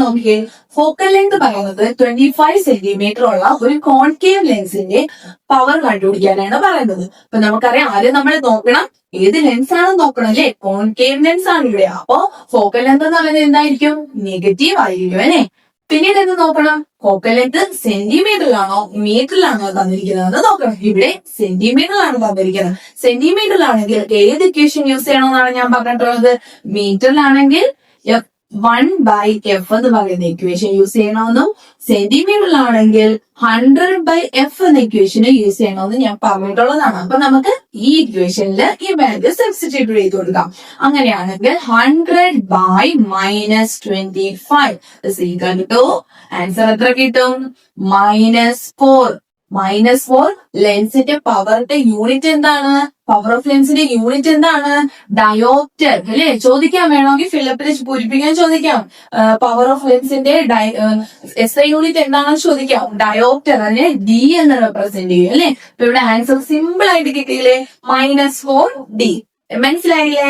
നോക്കിയേ, focal length പറയുന്നത് 25 centimetre ഉള്ള ഒരു കോൺകേവ് ലെൻസിന്റെ പവർ കണ്ടുപിടിക്കാനാണ് പറയുന്നത്. അപ്പൊ നമുക്കറിയാം, ആദ്യം നമ്മൾ നോക്കണം ഏത് ലെൻസ് ആണെന്ന് നോക്കണം അല്ലെ. കോൺകേവ് ലെൻസ് ആണ് ഇവിടെ. അപ്പൊ ഫോക്കൽ ലെങ്ത് എന്ന് പറയുന്നത് എന്തായിരിക്കും? നെഗറ്റീവ് ആയിരിക്കും അല്ലെ. പിന്നീട് എന്ത് നോക്കണം? ഫോക്കൽ ലെങ്ത് സെന്റിമീറ്ററിലാണോ മീറ്ററിലാണോ തന്നിരിക്കുന്നത് നോക്കണം. ഇവിടെ സെന്റിമീറ്ററിലാണ് തന്നിരിക്കുന്നത്. സെന്റിമീറ്ററിലാണെങ്കിൽ ഏത് ഇക്വേഷൻ യൂസ് ചെയ്യണമെന്നാണ് ഞാൻ പറഞ്ഞിട്ടുള്ളത്? മീറ്ററിലാണെങ്കിൽ 1/f എന്ന് പറയുന്ന ഇക്വേഷൻ യൂസ് ചെയ്യണമെന്നും സെന്റിമീറ്ററിലാണെങ്കിൽ 100/f എന്ന ഇക്വേഷന് യൂസ് ചെയ്യണമെന്ന് ഞാൻ പറഞ്ഞിട്ടുള്ളതാണ്. അപ്പൊ നമുക്ക് ഈ ഇക്വേഷനിൽ ഈ വാല്യൂ സബ്സ്റ്റിറ്റ്യൂട്ട് ചെയ്ത് കൊടുക്കാം. അങ്ങനെയാണെങ്കിൽ 100/-25 ആൻസർ എത്ര കിട്ടും? -4. -4 ലെൻസിന്റെ പവറിന്റെ യൂണിറ്റ് എന്താണ്? പവർ ഓഫ് ലെൻസിന്റെ യൂണിറ്റ് എന്താണ്? ഡയോപ്റ്റർ അല്ലെ. ചോദിക്കാൻ വേണമെങ്കിൽ ഫില്ലപ്പിൽ പൂരിപ്പിക്കാൻ ചോദിക്കാം. പവർ ഓഫ് ലെൻസിന്റെ SI യൂണിറ്റ് എന്താണെന്ന് ചോദിക്കാം. ഡയോപ്റ്റർ അല്ലെ, D എന്ന് റെപ്രസെന്റ് ചെയ്യും അല്ലെ. അപ്പൊ ഇവിടെ ആൻസർ സിമ്പിൾ ആയിട്ട് കിട്ടിയില്ലേ? -4D. മനസ്സിലായില്ലേ?